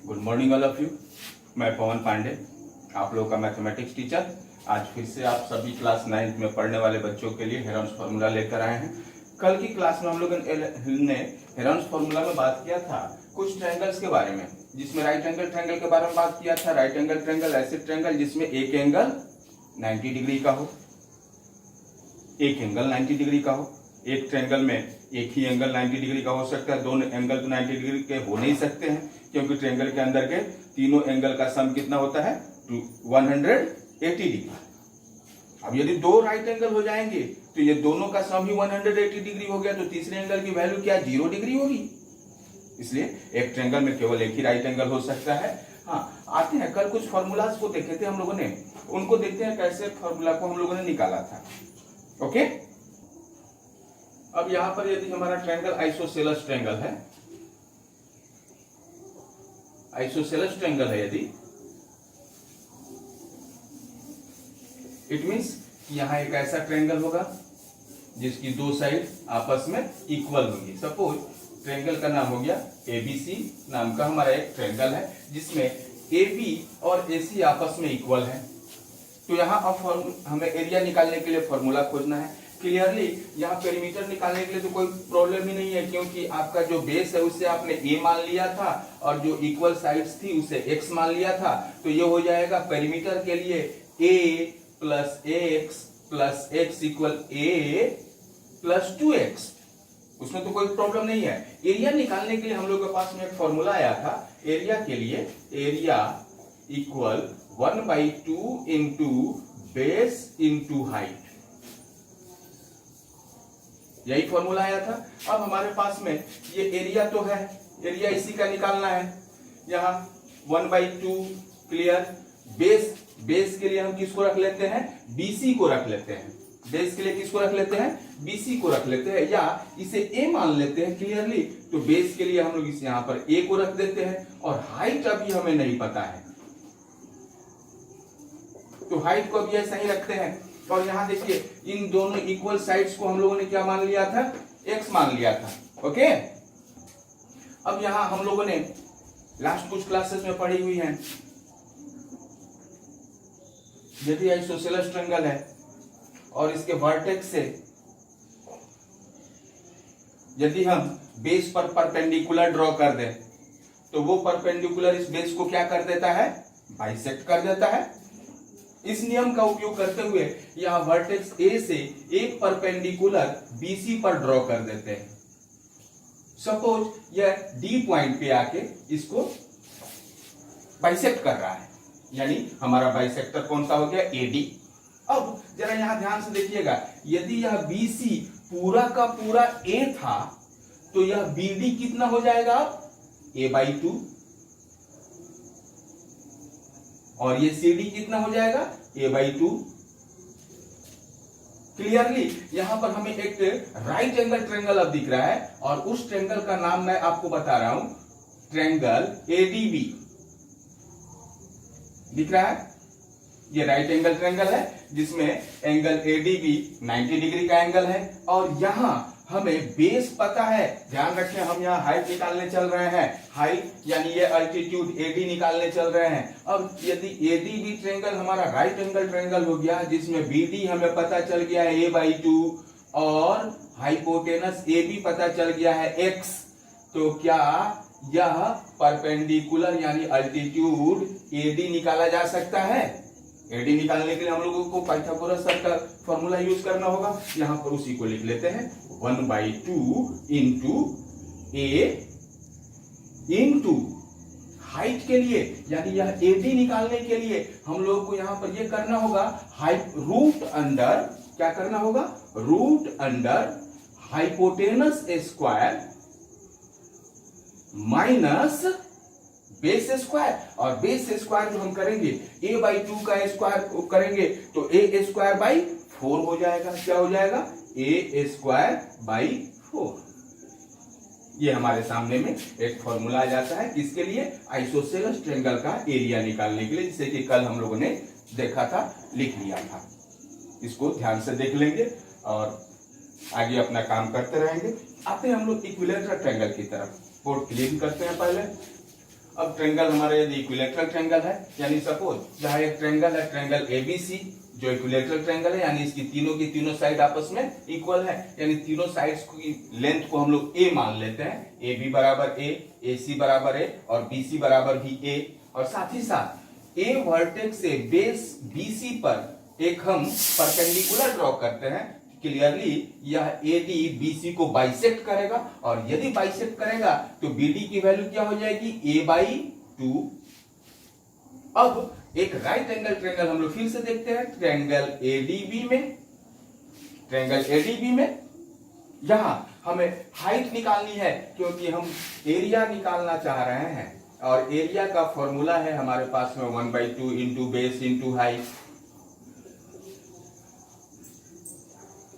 Good morning all of you. मैं पवन पांडे, आप लोगों का मैथमेटिक्स टीचर। आज फिर से आप सभी क्लास 9th में पढ़ने वाले बच्चों के लिए हेरोन्स फार्मूला लेकर आए हैं। कल की क्लास में हम लोगों ने हेरोन्स फार्मूला में बात किया था कुछ ट्रायंगल्स के बारे में, जिसमें राइट एंगल ट्रायंगल के बारे में बात किया था। राइट एंगल ट्रायंगल ऐसे ट्रायंगल जिसमें एक एंगल 90 डिग्री का हो, एक एंगल 90 डिग्री का हो। एक ट्रायंगल में एक ही एंगल 90 डिग्री का हो सकता है, दोनों एंगल तो 90 डिग्री के हो नहीं सकते हैं, क्योंकि ट्रायंगल के अंदर के तीनों एंगल का सम कितना होता है 180 डिग्री। अब यदि दो राइट एंगल हो जाएंगे तो ये दोनों का सम ही 180 डिग्री हो गया, तो तीसरे एंगल की वैल्यू क्या 0 डिग्री होगी। इसलिए एक ट्रायंगल में केवल एक ही राइट एंगल हो सकता है। हाँ, आते हैं कल कुछ फॉर्मूलाज को देखे थे हम लोगों ने, उनको देखते हैं कैसे फॉर्मूला को हम लोगों ने निकाला था। ओके, अब यहां पर यदि हमारा ट्रायंगल आइसोसेलेस ट्रायंगल है, आइसोसेलेस ट्रायंगल है यदि, इट मींस यहां एक ऐसा ट्रायंगल होगा जिसकी दो साइड आपस में इक्वल होंगी। सपोज ट्रायंगल का नाम हो गया एबीसी नाम का हमारा एक ट्रायंगल है जिसमें एबी और एसी आपस में इक्वल है। तो यहां अब हमें एरिया निकालने के लिए फॉर्मूला खोजना है। क्लियरली यहाँ पेरीमीटर निकालने के लिए तो कोई प्रॉब्लम ही नहीं है, क्योंकि आपका जो बेस है उसे आपने ए मान लिया था और जो इक्वल साइड्स थी उसे एक्स मान लिया था। तो ये हो जाएगा पेरीमीटर के लिए ए प्लस एक्स इक्वल ए प्लस 2x। उसमें तो कोई प्रॉब्लम नहीं है। एरिया निकालने के लिए हम लोग के पास में एक फॉर्मूला आया था एरिया के लिए, area equal 1/2 into base into height, यही फॉर्मूला आया था। अब हमारे पास में ये एरिया तो है, एरिया इसी का निकालना है। यहाँ 1/2 क्लियर। बेस के लिए हम किसको रख लेते हैं, बीसी को रख लेते हैं। बेस के लिए किसको रख लेते हैं, बीसी को रख लेते हैं, या इसे ए मान लेते हैं क्लियरली। तो बेस के लिए हम लोग इस यहाँ पर ए को रख देते हैं, और हाइट अभी हमें नहीं पता है तो हाइट को अभी ऐसा ही रखते हैं। और यहां देखिए इन दोनों इक्वल साइड्स को हम लोगों ने क्या मान लिया था, x मान लिया था। ओके, अब यहां हम लोगों ने लास्ट कुछ क्लासेस में पढ़ी हुई हैं, यदि आइसोसेलेस ट्रायंगल है और इसके वर्टेक्स से यदि हम बेस पर परपेंडिकुलर ड्रॉ कर दें तो वो परपेंडिकुलर इस बेस को क्या कर देता है, बाइसेक्ट कर देता है। इस नियम का उपयोग करते हुए यहां वर्टेक्स ए से एक परपेंडिकुलर बीसी पर ड्रॉ कर देते हैं। सपोज यह डी पॉइंट पे आके इसको बाइसेक्ट कर रहा है, यानी हमारा बाइसेक्टर कौन सा हो गया, एडी। अब जरा यहां ध्यान से देखिएगा, यदि यह बीसी पूरा का पूरा ए था तो यह बीडी कितना हो जाएगा, a/2, और ये CD कितना हो जाएगा, a/2। क्लियरली यहां पर हमें एक राइट एंगल ट्रायंगल अब दिख रहा है, और उस ट्रायंगल का नाम मैं आपको बता रहा हूं, ट्रायंगल ADB दिख रहा है। ये राइट एंगल ट्रायंगल है जिसमें एंगल ADB 90 डिग्री का एंगल है, और यहां हमें बेस पता है। ध्यान रखें, हम यहाँ हाइट निकालने चल रहे हैं, हाइट यानी ये अल्टीट्यूड AD निकालने चल रहे हैं। अब यदि ADB ट्रायंगल हमारा राइट एंगल ट्रायंगल हो गया जिसमें BD हमें पता चल गया है a/2 और हाइपोटेनस AB पता चल गया है x, तो क्या यह परपेंडिकुलर यानी अल्टीट्यूड AD निकाला जा सकता है। एडी निकालने के लिए हम लोगों को पाइथागोरस का फॉर्मूला यूज करना होगा। यहां पर उसी को लिख लेते हैं 1/2 इंटू ए इंटू हाइट के लिए, यानी यह एडी निकालने के लिए हम लोगों को यहां पर यह करना होगा, हाइट रूट अंडर, क्या करना होगा, root under hypotenuse square minus base square. और बेस स्क्वायर जो हम करेंगे a/2 का स्क्वायर करेंगे तो a²/4 हो जाएगा। क्या हो जाएगा, a²/4। ये हमारे सामने में एक फॉर्मूला आ जाता है किसके लिए, आइसोसेलेस ट्रायंगल का एरिया निकालने के लिए, जिसे कि कल हम लोगों ने देखा था, लिख लिया था। इसको ध्यान से देख लेंगे और आगे अपना काम करते रहेंगे। आते हैं हम लोग इक्विलैटरल ट्रायंगल की तरफ। बोर्ड क्लीन करते हैं पहले। अब ट्रायंगल हमारा यदि इक्विलैटरल ट्रायंगल है, यानी सपोज यहाँ एक ट्रायंगल है, ट्रायंगल एबीसी जो इक्विलैटरल ट्रायंगल है, यानी इसकी की तीनों साइड आपस में इक्वल है, यानी तीनों साइड्स की लेंथ को हम लोग ए मान लेते हैं, ए बी बराबर ए सी बराबर ए और बी सी बराबर भी ए, और साथ ही साथ ए वर्टेक्स से बेस बीसी पर एक हम परपेंडिकुलर ड्रॉ करते हैं। क्लियरली यह एडी बीसी को बाइसेक्ट करेगा, और यदि बाइसेक्ट करेगा तो बीडी की वैल्यू क्या हो जाएगी, a/2। अब एक राइट एंगल ट्रायंगल हम लोग फिर से देखते हैं, ट्रायंगल एडीबी में यहां हमें हाइट निकालनी है, क्योंकि हम एरिया निकालना चाह रहे हैं, और एरिया का फॉर्मूला है हमारे पास में 1/2 इंटू बेस इंटू हाइट।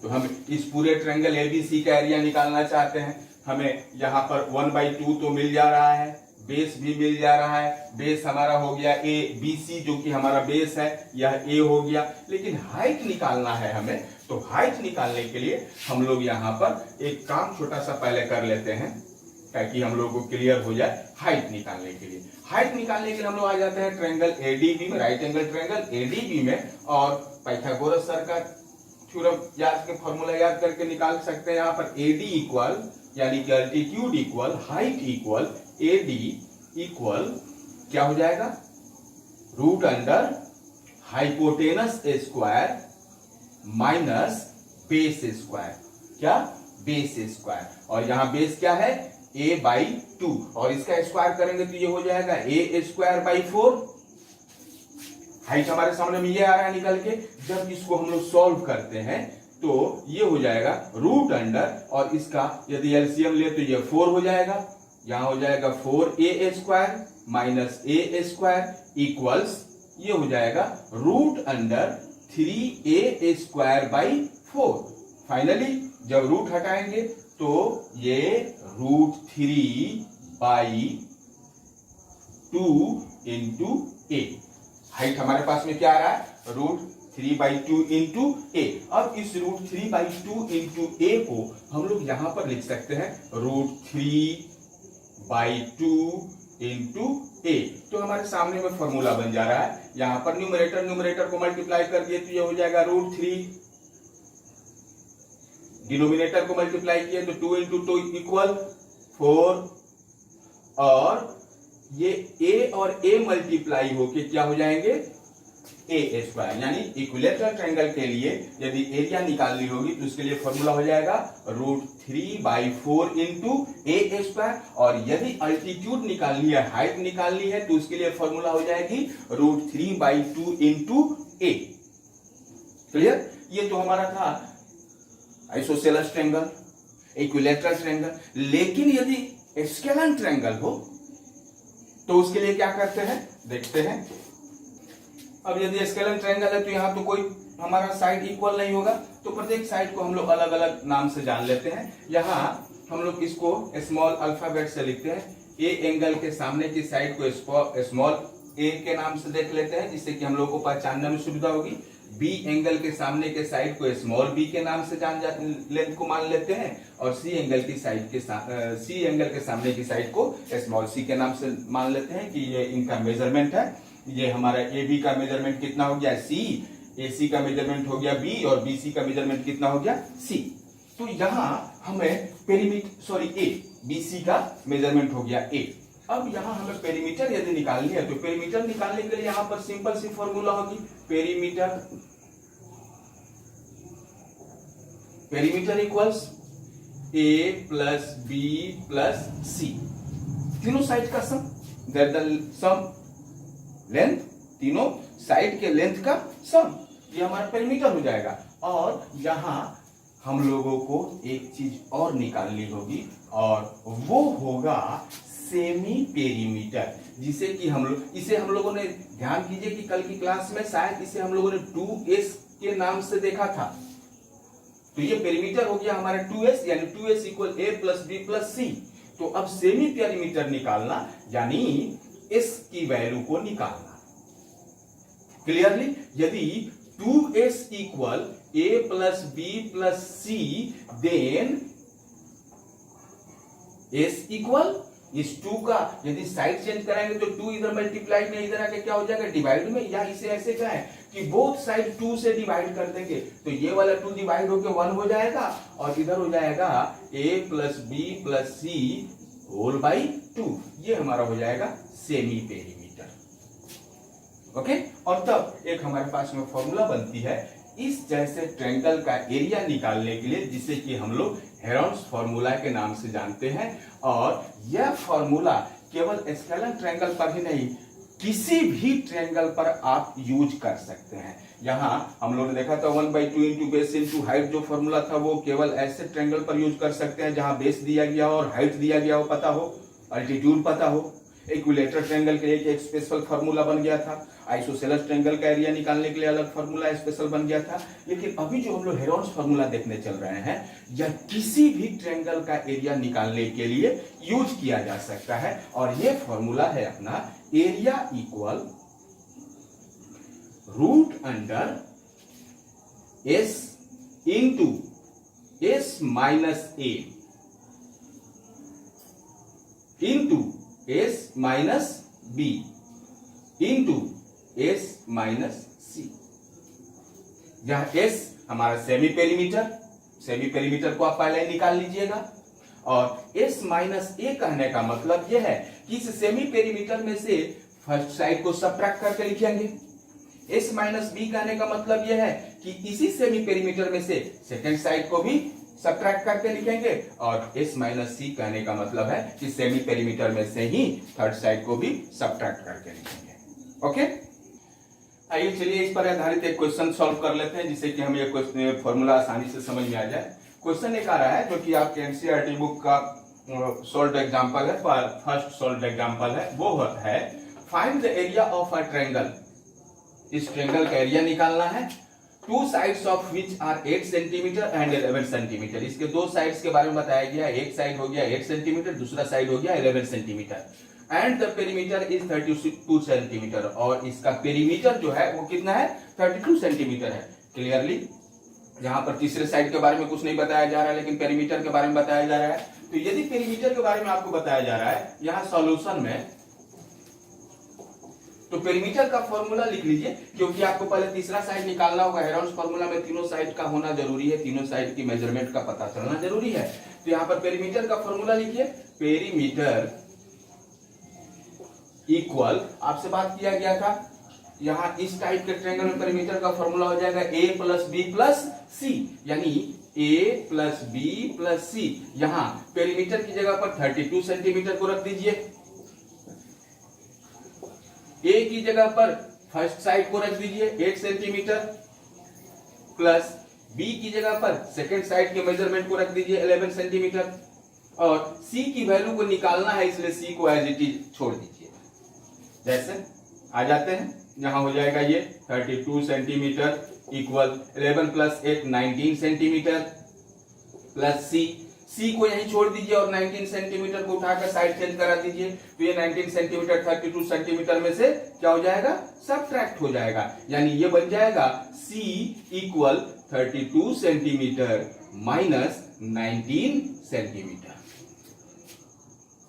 तो हम इस पूरे ट्रायंगल एबीसी का एरिया निकालना चाहते हैं। हमें यहाँ पर 1/2 तो मिल जा रहा है, बेस भी मिल जा रहा है, बेस हमारा हो गया ए, बीसी जो कि हमारा बेस है यह ए हो गया, लेकिन हाइट निकालना है हमें। तो हाइट निकालने के लिए हम लोग यहाँ पर एक काम छोटा सा पहले कर लेते हैं, ताकि हम लोग को क्लियर हो जाए। हाइट निकालने के लिए हम लोग आ जाते हैं ट्रायंगल एडीबी में, राइट एंगल ट्रायंगल एडीबी में, और पाइथागोरस सर का थ्योरम याद के फॉर्मूला याद करके निकाल सकते हैं। यहाँ पर एडी इक्वल, यानी कि altitude equal height equal AD equal क्या हो जाएगा, root under hypotenuse square minus base square, क्या बेस स्क्वायर, और यहाँ बेस क्या है a/2, और इसका स्क्वायर करेंगे तो ये हो जाएगा a²/4। हाइट हमारे सामने में ये आ रहा है निकल के। जब इसको हम लोग सॉल्व करते हैं तो ये हो जाएगा रूट अंडर, और इसका यदि एलसीएम ले तो ये 4 हो जाएगा, यहां हो जाएगा 4a² माइनस a² इक्वल्स ये हो जाएगा रूट अंडर 3a²/4। फाइनली जब रूट हटाएंगे तो ये √3/2 इंटू a। हाइट हमारे पास में क्या आ रहा है, √3/2 इंटू a। अब इस √3/2 इंटू a को हम लोग यहां पर लिख सकते हैं √3/2 इंटू a। तो हमारे सामने में फॉर्मूला बन जा रहा है। यहां पर न्यूमरेटर को मल्टीप्लाई कर दिए तो ये हो जाएगा √3, डिनोमिनेटर को मल्टीप्लाई किए तो 2 इंटू 2 इक्वल 4, और ये a और a मल्टीप्लाई होके क्या हो जाएंगे a²। यानी इक्विलैटरल ट्रायंगल के लिए यदि एरिया निकालनी होगी तो उसके लिए फॉर्मूला हो जाएगा √3/4 इंटू a², और यदि अल्टीट्यूड निकालनी है, हाइट निकालनी है, तो उसके लिए फॉर्मूला हो जाएगी √3/2 इंटू a। क्लियर? ये तो हमारा था आइसोसेलेस ट्रायंगल, इक्विलैटरल ट्रायंगल। लेकिन यदि स्केलन ट्रायंगल हो तो उसके लिए क्या करते हैं, देखते हैं। अब यदि स्केलन ट्रायंगल है तो यहाँ तो कोई हमारा साइड इक्वल नहीं होगा, तो प्रत्येक साइड को हम लोग अलग अलग नाम से जान लेते हैं। यहाँ हम लोग इसको स्मॉल अल्फाबेट से लिखते हैं। ए एंगल के सामने की साइड को स्मॉल ए के नाम से देख लेते हैं, जिससे कि हम लोग को पहचानने में सुविधा होगी। बी एंगल के सामने के साइड को स्मॉल बी के नाम से लेंथ को मान लेते हैं, और सी एंगल के सामने की साइड को स्मॉल सी के नाम से मान लेते हैं कि ये इनका मेजरमेंट है। ये हमारा ए बी का मेजरमेंट कितना हो गया सी, ए सी का मेजरमेंट हो गया बी, और बी सी का मेजरमेंट कितना हो गया सी। तो यहाँ हमें ए बी सी का मेजरमेंट हो गया ए। अब यहाँ हमें पेरीमीटर यदि निकालनी है तो पेरीमीटर निकालने के लिए यहाँ पर सिंपल सी फॉर्मूला होगी, perimeter equals a plus B plus C, तीनों साइड का sum, that the sum length, तीनों साइड के लेंथ का सम, ये हमारा पेरीमीटर हो जाएगा। और यहाँ हम लोगों को एक चीज और निकालनी होगी, और वो होगा सेमी पेरीमीटर, जिसे कि हम लोगों ने ध्यान कीजिए कि कल की क्लास में शायद इसे हम लोगों ने 2s के नाम से देखा था। तो ये पेरीमीटर हो गया हमारा 2s, यानी 2s equal a plus B plus C. तो अब सेमी पेरीमीटर निकालना यानी s की वैल्यू को निकालना। क्लियरली, यदि 2s equal a plus B plus C, then s equal इस 2 का यदि साइड चेंज कराएंगे तो 2 इधर मल्टीप्लाई में इधर आके क्या हो जाएगा, डिवाइड में, या इसे ऐसे कहें कि बोथ साइड 2 से डिवाइड कर देंगे तो ये वाला 2 डिवाइड होके 1 हो जाएगा और इधर हो जाएगा a plus B plus C whole by 2। ये हमारा हो जाएगा सेमी पेरीमीटर। ओके, और तब एक हमारे पास में फॉर्मूला बनती है इस जैसे ट्रायंगल का एरिया निकालने के लिए, जिसे कि हम लोग हेरोन्स फॉर्मूला के नाम से जानते हैं। और यह फॉर्मूला केवल स्केलर ट्रायंगल पर ही नहीं, किसी भी ट्रायंगल पर आप यूज कर सकते हैं। यहाँ हम लोग ने देखा था 1/2 इंटू बेस इंटू हाइट जो फॉर्मूला था वो केवल ऐसे ट्रायंगल पर यूज कर सकते हैं जहां बेस दिया गया हो और हाइट दिया गया हो, पता हो, अल्टीट्यूड पता हो। इक्विलेटरल ट्रायंगल के लिए एक स्पेशल फार्मूला बन गया था, आइसोसेलेस ट्रायंगल का एरिया निकालने के लिए अलग फार्मूला स्पेशल बन गया था। लेकिन अभी जो हम लोग हेरोन्स फार्मूला देखने चल रहे हैं, यह किसी भी ट्रायंगल का एरिया निकालने के लिए यूज किया जा सकता है। और यह फार्मूला है अपना area equal root under S into S minus A into S minus B into S minus C. जहां एस हमारा सेमी पेरीमीटर को आप पहले निकाल लीजिएगा। और एस माइनस ए कहने का मतलब यह है कि इस सेमी पेरीमीटर में से फर्स्ट साइड को सबट्रैक्ट करके लिखेंगे। एस माइनस बी कहने का मतलब यह है कि इसी सेमी पेरीमीटर में से सेकेंड साइड को भी सबट्रैक्ट करके लिखेंगे। और एस माइनस सी कहने का मतलब है कि सेमी पेरीमीटर में से ही थर्ड साइड को भी सबट्रैक्ट करके लिखेंगे। ओके, आइए चलिए इस पर आधारित एक क्वेश्चन सॉल्व कर लेते हैं जिससे कि हमें क्वेश्चन फॉर्मूला आसानी से समझ में आ जाए। क्वेश्चन एक आ रहा है जो कि आपके एनसीईआरटी बुक का सॉल्व्ड एग्जांपल है, फर्स्ट सॉल्व्ड एग्जांपल है। वो है find the area of a triangle. इस ट्रायंगल का एरिया निकालना है, two sides of which are 8 centimetre and 11 centimetre. इसके दो साइड्स के बारे में बताया गया, एक साइड हो गया 8 सेंटीमीटर, दूसरा साइड हो गया 11 centimetre. And the perimeter is 32 centimetre. और इसका पेरीमीटर जो है वो कितना है, 32 सेंटीमीटर है। क्लियरली यहाँ पर तीसरे साइड के बारे में कुछ नहीं बताया जा रहा है, लेकिन पेरीमीटर के बारे में बताया जा रहा है। तो यदि पेरीमीटर के बारे में आपको बताया जा रहा है यहाँ सॉल्यूशन में, तो पेरीमीटर का फॉर्मूला लिख लीजिए, क्योंकि आपको पहले तीसरा साइड निकालना होगा। हेरोन्स फॉर्मूला में तीनों साइड का होना जरूरी है, तीनों साइड की मेजरमेंट का पता चलना जरूरी है। तो यहाँ पर पेरीमीटर का फॉर्मूला लिखिए, पेरीमीटर इक्वल, आपसे बात किया गया था यहाँ इस टाइप के ट्रायंगल में पेरीमीटर का फॉर्मूला हो जाएगा a प्लस बी प्लस सी, यानी a प्लस बी प्लस सी। यहाँ पेरीमीटर की जगह पर 32 सेंटीमीटर को रख दीजिए, a की जगह पर फर्स्ट साइड को रख दीजिए 8 सेंटीमीटर, प्लस b की जगह पर सेकेंड साइड के मेजरमेंट को रख दीजिए 11 सेंटीमीटर। और c की वैल्यू को निकालना है, इसलिए c को एज इट इज छोड़ दीजिए। जैसे आ जाते हैं, यहां हो जाएगा ये 32 centimetre equal 11 plus 8 19 centimetre plus C को यहीं छोड़ दीजिए और 19 सेंटीमीटर को उठाकर साइड चेंज करा दीजिए। तो ये 19 सेंटीमीटर 32 सेंटीमीटर में से क्या हो जाएगा, सबट्रैक्ट हो जाएगा। यानी ये बन जाएगा C equal 32 centimetre minus 19 centimetre.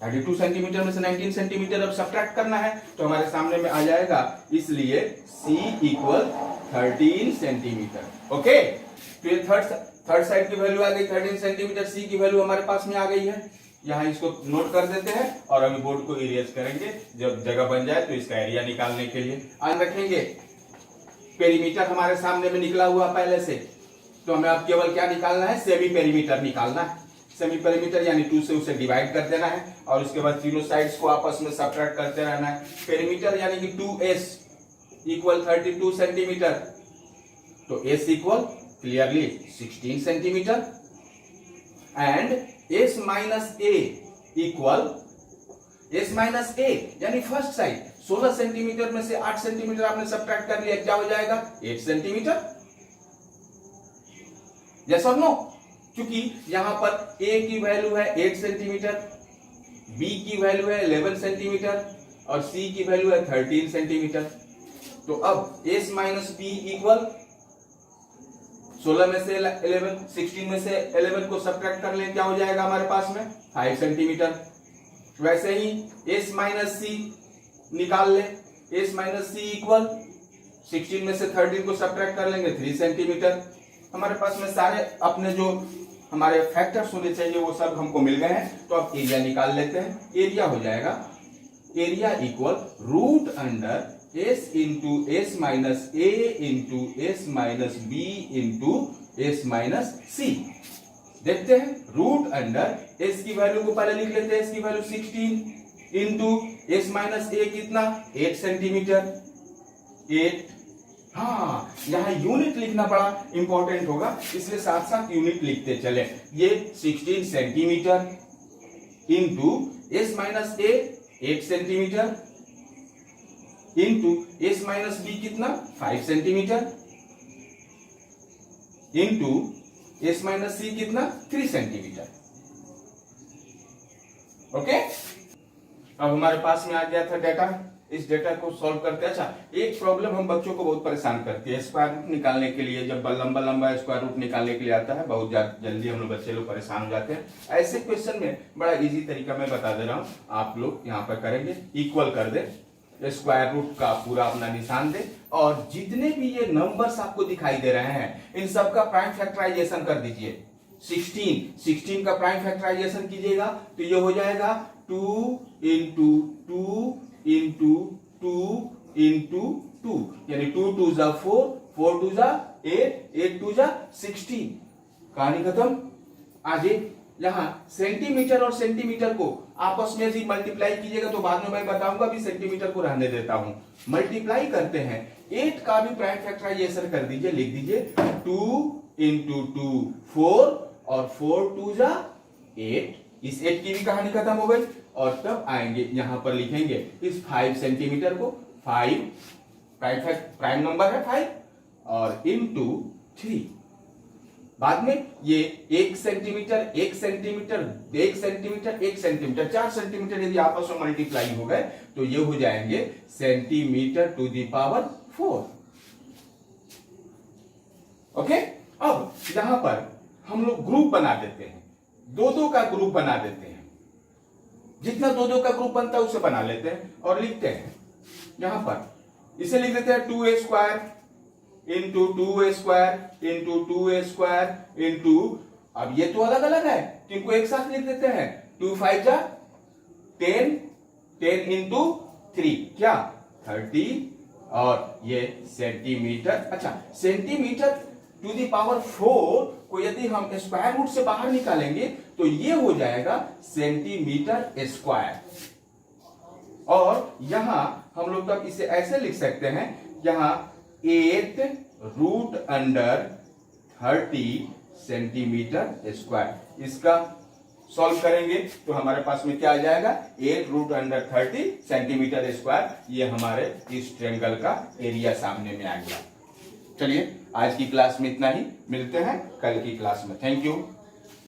32 centimetre में से 19 सेंटीमीटर अब सबट्रैक्ट करना है, तो हमारे सामने में आ जाएगा, इसलिए C इक्वल 13 सेंटीमीटर। ओके, फिर थर्ड साइड की वैल्यू आ गई 13 सेंटीमीटर, C की वैल्यू हमारे पास में आ गई है। यहाँ इसको नोट कर देते हैं और अभी बोर्ड को इरेज करेंगे, जब जगह बन जाए तो इसका एरिया निकालने के लिए आज रखेंगे। पेरीमीटर हमारे सामने में निकला हुआ पहले से, तो हमें अब केवल क्या निकालना है, सेमी पेरीमीटर निकालना है। सेमी पेरीमीटर यानी 2 से उसे डिवाइड कर देना है और उसके बाद तीनों साइड्स को आपस में सबट्रैक्ट करते रहना है। पेरीमीटर यानी कि 2s इक्वल 32 सेंटीमीटर, तो s equal clearly 16 centimetre and s minus a equal s minus a यानी फर्स्ट साइड 16 सेंटीमीटर में से 8 सेंटीमीटर आपने सबट्रैक्ट कर लिया, क्या हो जाएगा 8 सेंटीमीटर। यस और नो, क्योंकि यहां पर a की वैल्यू है 8 सेंटीमीटर, b की वैल्यू है 11 सेंटीमीटर और c की वैल्यू है 13 सेंटीमीटर। तो अब s माइनस b इक्वल 16 में से 11, 16 में से 11 को सबट्रैक्ट कर लें, क्या हो जाएगा हमारे पास में 5 सेंटीमीटर। वैसे ही s माइनस सी निकाल ले, s माइनस सी इक्वल 16 में से 13 को सब्ट्रैक्ट कर लेंगे 3 सेंटीमीटर। हमारे पास में सारे अपने जो हमारे फैक्टर्स होने चाहिए वो सब हमको मिल गए हैं। तो अब एरिया निकाल लेते हैं। एरिया हो जाएगा area equal root under S into S minus A into S minus B into S minus C. देखते हैं रूट अंडर एस की वैल्यू को पहले लिख लेते हैं, एस की value 16 into S minus A कितना 8 सेंटीमीटर 8। हाँ, यहाँ यूनिट लिखना बड़ा इंपॉर्टेंट होगा, इसलिए साथ साथ यूनिट लिखते चले। ये 16 centimetre into S minus A 8 centimetre into S minus B कितना 5 centimetre into S minus C कितना 3 सेंटीमीटर। ओके, अब हमारे पास में आ गया था डेटा। इस डेटा को सॉल्व करते हैं। अच्छा, एक प्रॉब्लम हम बच्चों को बहुत परेशान करती है स्क्वायर रूट निकालने के लिए। जब लंबा लंबा स्क्वायर रूट निकालने के लिए आता है बहुत जल्दी हम लोग बच्चे लोग परेशान हो जाते हैं। ऐसे क्वेश्चन में बड़ा इजी तरीका मैं बता दे रहा हूं, आप लोग यहाँ पर करेंगे इक्वल कर दे, स्क्वायर रूट का पूरा अपना निशान दे और जितने भी ये नंबर्स आपको दिखाई दे रहे हैं इन सब का प्राइम फैक्टराइजेशन कर दीजिए। 16 का प्राइम फैक्टराइजेशन कीजिएगा तो ये हो जाएगा 2 इंटू 2 इंटू 2 इंटू 2 यानी 2 2 जा 4, 4 2 जा 8, 8 2 जा 16। कहानी खत्म। आगे यहाँ सेंटीमीटर और सेंटीमीटर को आपस में भी मल्टीप्लाई कीजिएगा तो बाद में मैं बताऊंगा, भी सेंटीमीटर को रहने देता हूं। मल्टीप्लाई करते हैं 8 का भी प्राइम फैक्टराइजेशन कर दीजिए, लिख दीजिए 2 इंटू 2 4 और 4 2 जा 8। इस 8 की भी कहानी खत्म हो गई। और तब आएंगे यहां पर लिखेंगे इस 5 सेंटीमीटर को 5 प्राइम नंबर है 5 और इंटू 3। बाद में ये 1 centimetre 1 centimetre 1 centimetre 1 centimetre 4 centimetre यदि आपस में मल्टीप्लाई हो गए तो ये हो जाएंगे centimetre to the power 4। Okay, अब यहां पर हम लोग ग्रुप बना देते हैं, दो दो का ग्रुप बना देते हैं। जितना दो दो का ग्रुप बनता है उसे बना लेते हैं और लिखते हैं यहां पर, इसे लिख देते हैं 2a square into 2a square into 2a square into, अब ये तो अलग अलग है तो इनको एक साथ लिख देते हैं 2 5 जा 10, 10 इंटू 3 क्या 30 और ये सेंटीमीटर। अच्छा, सेंटीमीटर टू दी पावर 4 को यदि हम स्क्वायर रूट से बाहर निकालेंगे तो ये हो जाएगा सेंटीमीटर स्क्वायर। और यहां हम लोग तब इसे ऐसे लिख सकते हैं, यहां 8 रूट अंडर 30 सेंटीमीटर स्क्वायर। इसका सॉल्व करेंगे तो हमारे पास में क्या आ जाएगा 8 रूट अंडर 30 सेंटीमीटर स्क्वायर। ये हमारे इस ट्रायंगल का एरिया सामने में आ गया। चलिए आज की क्लास में इतना ही, मिलते हैं कल की क्लास में। Thank you.